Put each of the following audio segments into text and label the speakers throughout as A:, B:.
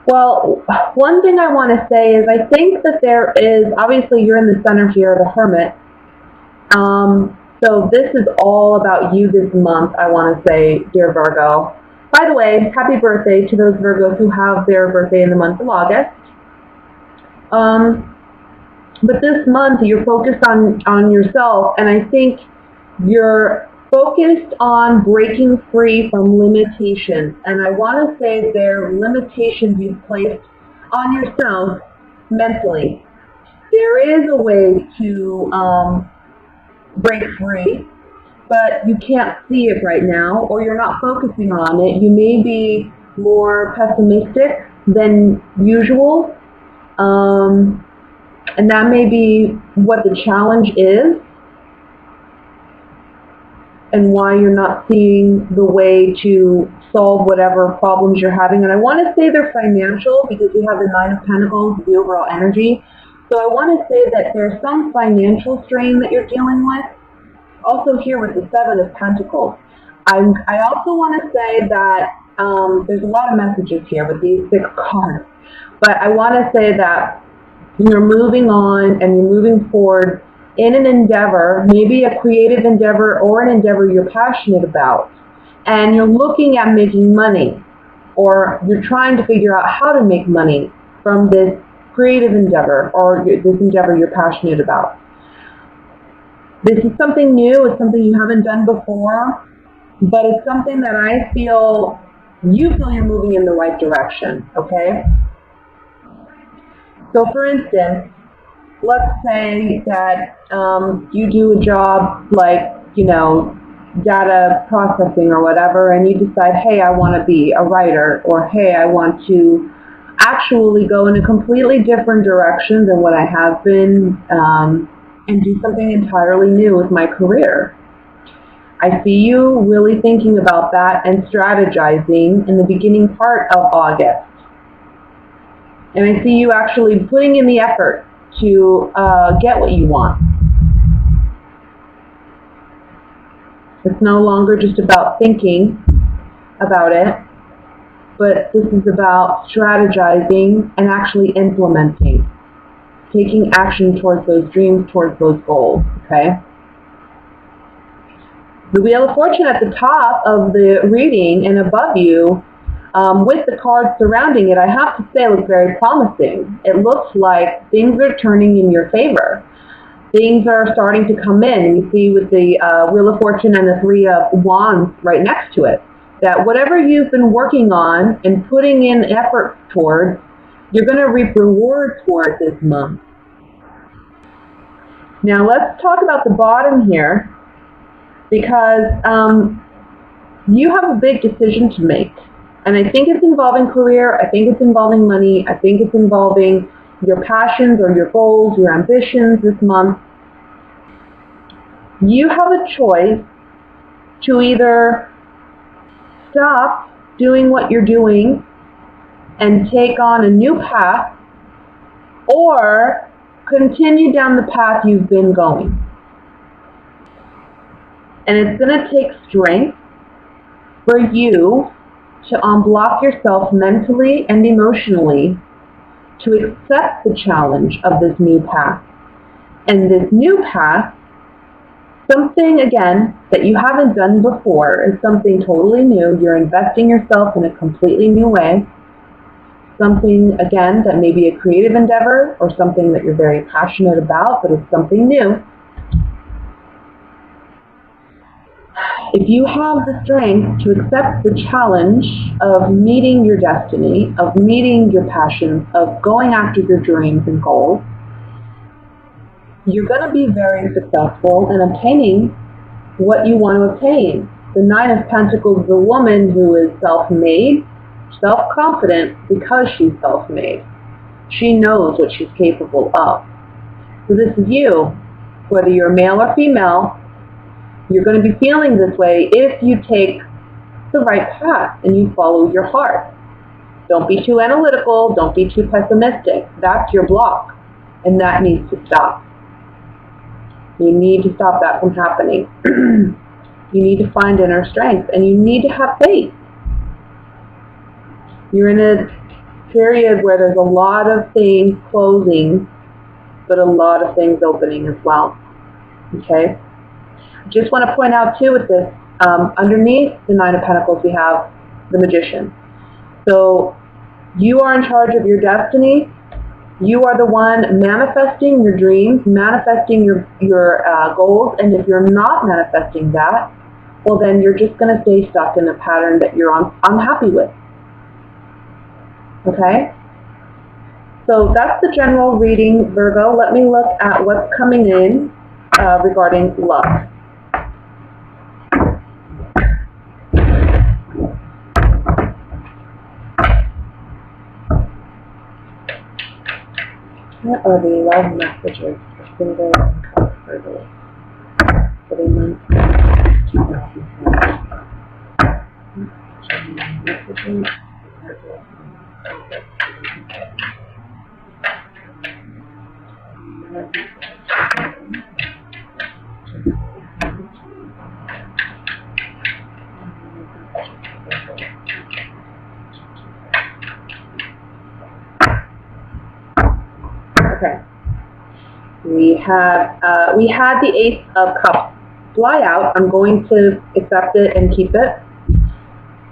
A: Well, one thing I want to say is I think that there is, obviously you're in the center here, the Hermit. So this is all about you this month, I want to say, dear Virgo. By the way, happy birthday to those Virgos who have their birthday in the month of August. But this month you're focused on yourself, and I think you're focused on breaking free from limitations. And I want to say there are limitations you've placed on yourself mentally. There is a way to break free, but you can't see it right now, or you're not focusing on it. You may be more pessimistic than usual. And that may be what the challenge is and why you're not seeing the way to solve whatever problems you're having. And I want to say they're financial because we have the Nine of Pentacles, the overall energy. So I want to say that there's some financial strain that you're dealing with. Also here with the Seven of Pentacles. I also want to say that there's a lot of messages here with these 6 cards. But I want to say that you're moving on and you're moving forward in an endeavor, maybe a creative endeavor or an endeavor you're passionate about. And you're looking at making money, or you're trying to figure out how to make money from this creative endeavor or this endeavor you're passionate about. This is something new. It's something you haven't done before, but it's something that I feel you're moving in the right direction, okay? So for instance, let's say that you do a job like, data processing or whatever, and you decide, hey, I want to be a writer, or hey, I want to actually go in a completely different direction than what I have been, and do something entirely new with my career. I see you really thinking about that and strategizing in the beginning part of August. And I see you actually putting in the effort to get what you want. It's no longer just about thinking about it, but this is about strategizing and actually implementing, taking action towards those dreams, towards those goals, okay? The Wheel of Fortune at the top of the reading and above you, with the cards surrounding it, I have to say it looks very promising. It looks like things are turning in your favor. Things are starting to come in. And you see with the Wheel of Fortune and the Three of Wands right next to it, that whatever you've been working on and putting in effort towards, you're going to reap rewards for it this month. Now let's talk about the bottom here, because you have a big decision to make. And I think it's involving career, I think it's involving money, I think it's involving your passions or your goals, your ambitions this month. You have a choice to either stop doing what you're doing and take on a new path, or continue down the path you've been going. And it's going to take strength for you to unblock yourself mentally and emotionally to accept the challenge of this new path. And this new path, something again that you haven't done before, is something totally new. You're investing yourself in a completely new way. Something again that may be a creative endeavor or something that you're very passionate about, but it's something new. If you have the strength to accept the challenge of meeting your destiny, of meeting your passions, of going after your dreams and goals, you're going to be very successful in obtaining what you want to obtain. The Nine of Pentacles is a woman who is self-made, self-confident because she's self-made. She knows what she's capable of. So this is you, whether you're male or female. You're going to be feeling this way if you take the right path and you follow your heart. Don't be too analytical. Don't be too pessimistic. That's your block, and that needs to stop. You need to stop that from happening. You need to find inner strength, and you need to have faith. You're in a period where there's a lot of things closing, but a lot of things opening as well. Okay? Just want to point out too with this, underneath the Nine of Pentacles we have the Magician. So you are in charge of your destiny. You are the one manifesting your dreams, manifesting your goals, and if you're not manifesting that, well then you're just going to stay stuck in a pattern that you're unhappy with. Okay? So that's the general reading, Virgo. Let me look at what's coming in regarding love. What are the love messages for single and couple Virgos for the month of 2020? Messages. Okay. We had the Ace of Cups fly out. I'm going to accept it and keep it,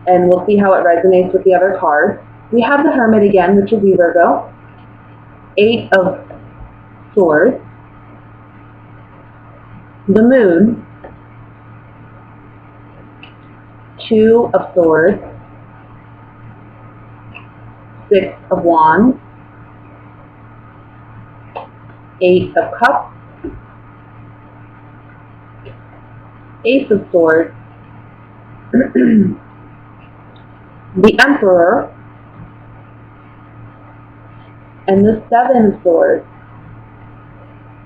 A: and we'll see how it resonates with the other cards. We have the Hermit again, which is Virgo. Eight of Swords. The Moon. Two of Swords. Six of Wands. Eight of Cups. Ace of Swords. The Emperor. And the Seven of Swords.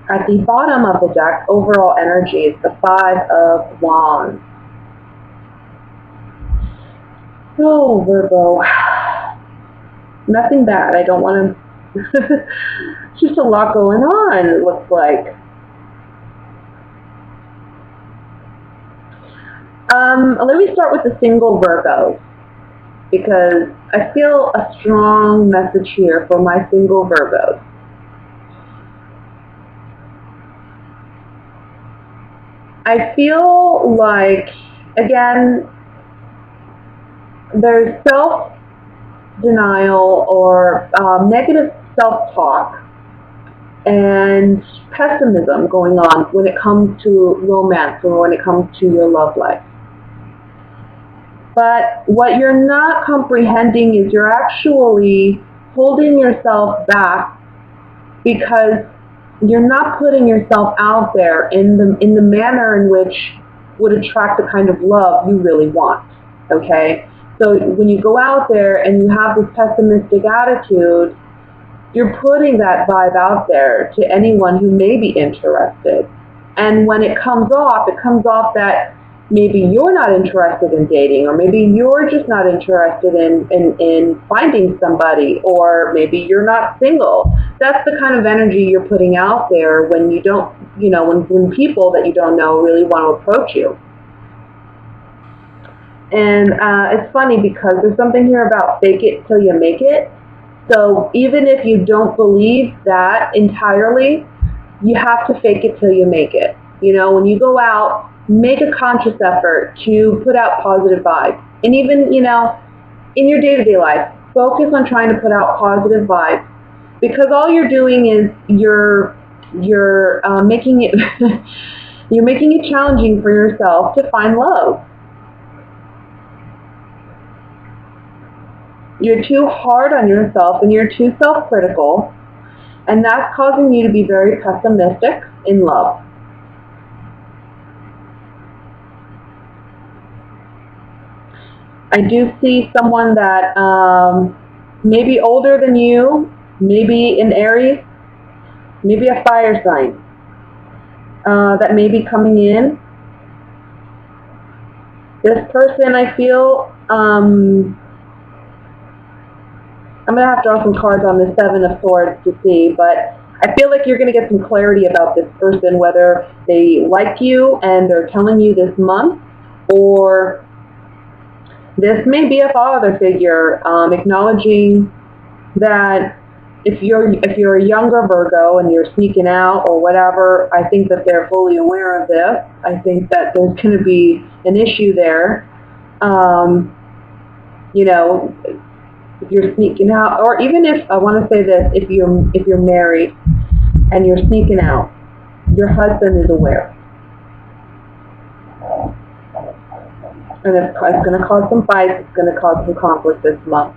A: At the bottom of the deck, overall energy is the Five of Wands. Oh, Virgo. Nothing bad. I don't want to... Just a lot going on, it looks like. Let me start with the single Virgos, because I feel a strong message here for my single Virgos. I feel like, again, there's self-denial or negative self-talk and pessimism going on when it comes to romance or when it comes to your love life. But what you're not comprehending is you're actually holding yourself back because you're not putting yourself out there in the manner in which would attract the kind of love you really want. Okay? So when you go out there and you have this pessimistic attitude, you're putting that vibe out there to anyone who may be interested. And when it comes off that maybe you're not interested in dating, or maybe you're just not interested in finding somebody, or maybe you're not single. That's the kind of energy you're putting out there when you don't, when people that you don't know really want to approach you. And it's funny because there's something here about fake it till you make it. So even if you don't believe that entirely, you have to fake it till you make it. When you go out, make a conscious effort to put out positive vibes. And even, in your day-to-day life, focus on trying to put out positive vibes, because all you're doing is you're making it you're making it challenging for yourself to find love. You're too hard on yourself and you're too self-critical, and that's causing you to be very pessimistic in love. I do see someone that may be older than you, maybe an Aries, maybe a fire sign, that may be coming in. This person, I feel, I'm going to have to draw some cards on the Seven of Swords to see, but I feel like you're going to get some clarity about this person, whether they like you and they're telling you this month, or this may be a father figure acknowledging that if you're a younger Virgo and you're sneaking out or whatever, I think that they're fully aware of this. I think that there's going to be an issue there. You know, if you're sneaking out, or even if, I want to say this, if you're married and you're sneaking out, your husband is aware. And it's going to cause some fights, it's going to cause some conflict this month.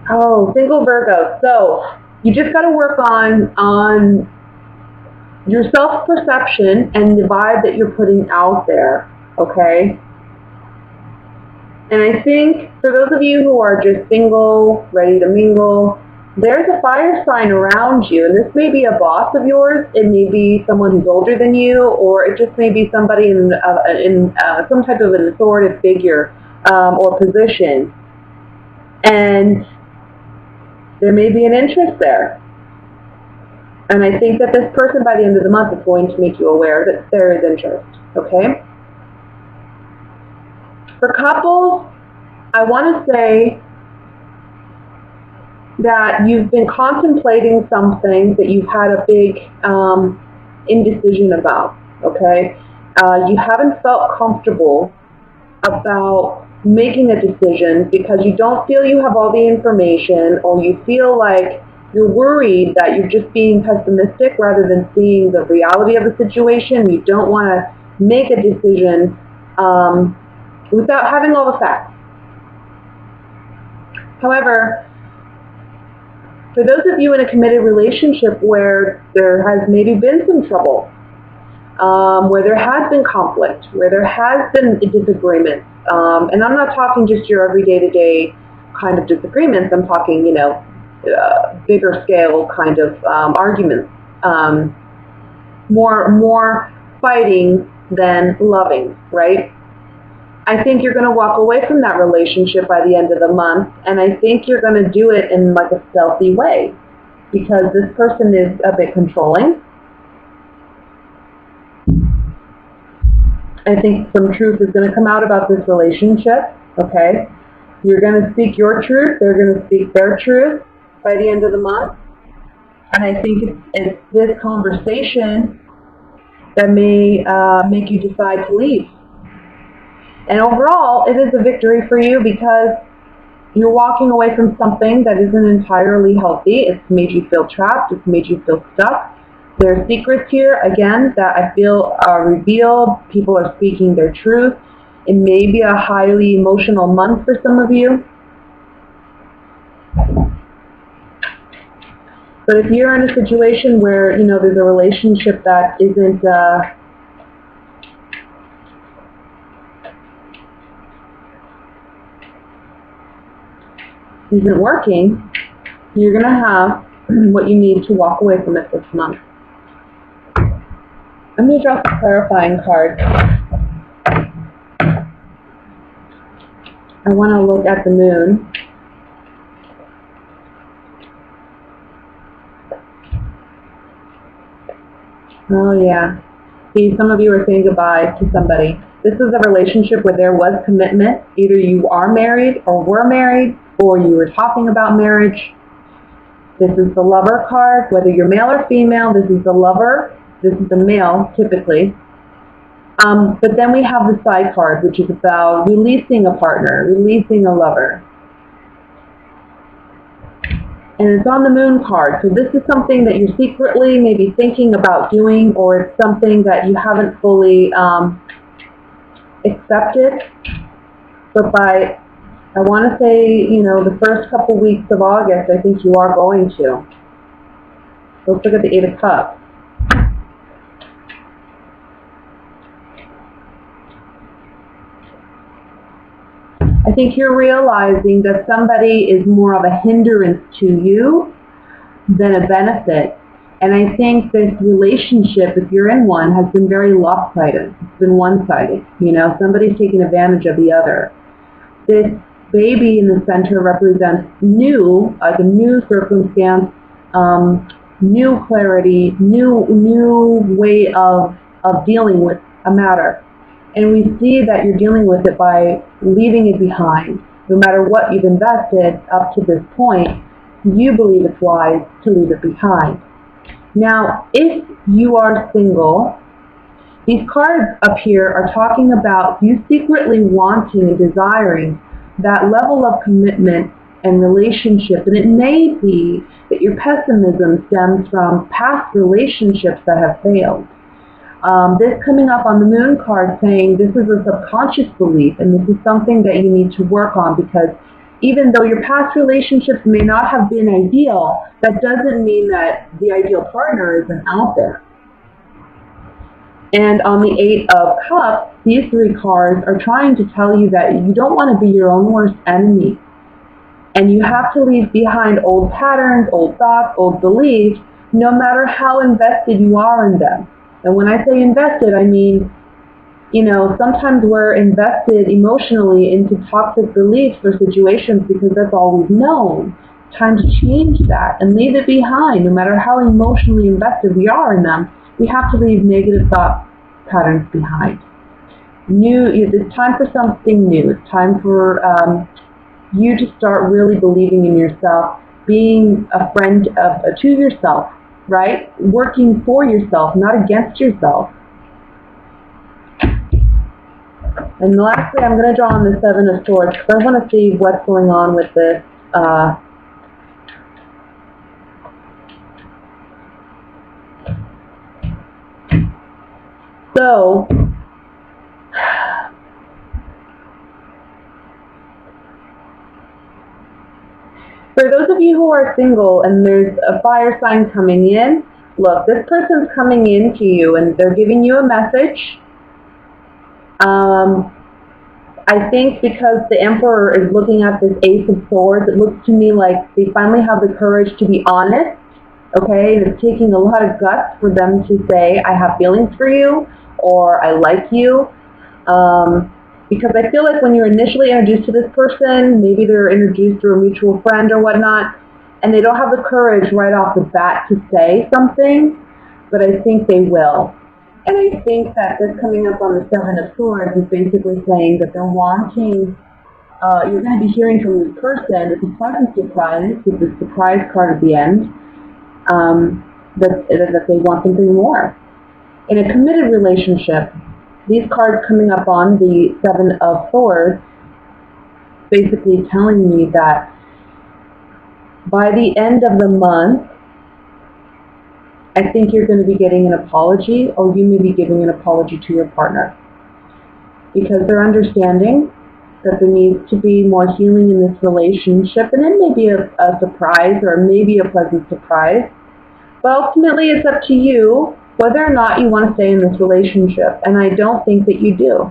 A: Oh, single Virgo. So you just got to work on your self-perception and the vibe that you're putting out there, okay? And I think for those of you who are just single, ready to mingle, there's a fire sign around you, and this may be a boss of yours, it may be someone who's older than you, or it just may be somebody in some type of an authoritative figure or position. And there may be an interest there. And I think that this person by the end of the month is going to make you aware that there is interest, okay? For couples, I want to say that you've been contemplating something that you've had a big indecision about, okay? You haven't felt comfortable about making a decision because you don't feel you have all the information, or you feel like you're worried that you're just being pessimistic rather than seeing the reality of the situation. You don't want to make a decision without having all the facts. However, for those of you in a committed relationship where there has maybe been some trouble, where there has been conflict, where there has been disagreements, and I'm not talking just your every day-to-day kind of disagreements, I'm talking, you know, bigger scale kind of arguments, more fighting than loving, right? I think you're going to walk away from that relationship by the end of the month, and I think you're going to do it in like a stealthy way, because this person is a bit controlling. I think some truth is going to come out about this relationship, okay? You're going to speak your truth, they're going to speak their truth by the end of the month, and I think it's this conversation that may make you decide to leave. And overall, it is a victory for you because you're walking away from something that isn't entirely healthy. It's made you feel trapped. It's made you feel stuck. There are secrets here, again, that I feel are revealed. People are speaking their truth. It may be a highly emotional month for some of you. But if you're in a situation where, you know, there's a relationship that isn't working, you're going to have what you need to walk away from it this month. I'm going to draw some clarifying cards. I want to look at the moon. Oh yeah. See, some of you are saying goodbye to somebody. This is a relationship where there was commitment. Either you are married or were married, or you were talking about marriage. This is the Lover card. Whether you're male or female, this is the Lover. This is the male, typically. But then we have the side card, which is about releasing a partner, releasing a lover. And it's on the Moon card. So this is something that you're secretly maybe thinking about doing, or it's something that you haven't fully accepted. But by, I want to say, you know, the first couple weeks of August, I think you are going to. Let's look at the Eight of Cups. I think you're realizing that somebody is more of a hindrance to you than a benefit. And I think this relationship, if you're in one, has been very lopsided. It's been one-sided. You know, somebody's taking advantage of the other. This baby in the center represents new, like a new circumstance, new clarity, new way of dealing with a matter. And we see that you're dealing with it by leaving it behind. No matter what you've invested up to this point, you believe it's wise to leave it behind. Now, if you are single, these cards up here are talking about you secretly wanting and desiring that level of commitment and relationship. And it may be that your pessimism stems from past relationships that have failed. This coming up on the Moon card saying this is a subconscious belief, and this is something that you need to work on, because even though your past relationships may not have been ideal, that doesn't mean that the ideal partner isn't out there. And on the Eight of Cups, these three cards are trying to tell you that you don't want to be your own worst enemy. And you have to leave behind old patterns, old thoughts, old beliefs, no matter how invested you are in them. And when I say invested, I mean, sometimes we're invested emotionally into toxic beliefs or situations because that's all we've known. Time to change that and leave it behind. No matter how emotionally invested we are in them, we have to leave negative thought patterns behind. It's time for something new. It's time for you to start really believing in yourself, being a friend to yourself, right? Working for yourself, not against yourself. And lastly, I'm going to draw on the Seven of Swords because I want to see what's going on with this. So, for those of you who are single and there's a fire sign coming in, look, this person's coming in to you and they're giving you a message. I think because the Emperor is looking at this Ace of Swords, it looks to me like they finally have the courage to be honest, okay? It's taking a lot of guts for them to say, I have feelings for you, or I like you. Because I feel like when you're initially introduced to this person, maybe they're introduced through a mutual friend or whatnot, and they don't have the courage right off the bat to say something, but I think they will. And I think that this coming up on the Seven of Swords is basically saying that they're wanting, you're going to be hearing from this person, it's a pleasant surprise with the surprise card at the end, that they want something more. In a committed relationship, these cards coming up on the Seven of Swords basically telling me that by the end of the month, I think you're going to be getting an apology, or you may be giving an apology to your partner. Because they're understanding that there needs to be more healing in this relationship, and it may be a surprise, or maybe a pleasant surprise. But ultimately, it's up to you whether or not you want to stay in this relationship, and I don't think that you do.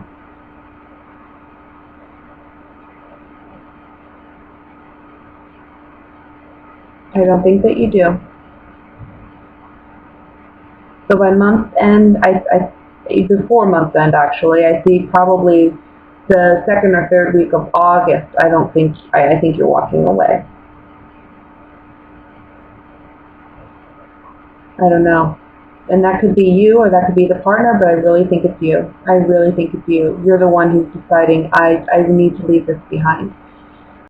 A: I don't think that you do. So by month end, before month end actually, I see probably the second or third week of August. I think you're walking away. I don't know. And that could be you, or that could be the partner, but I really think it's you. I really think it's you. You're the one who's deciding, I need to leave this behind.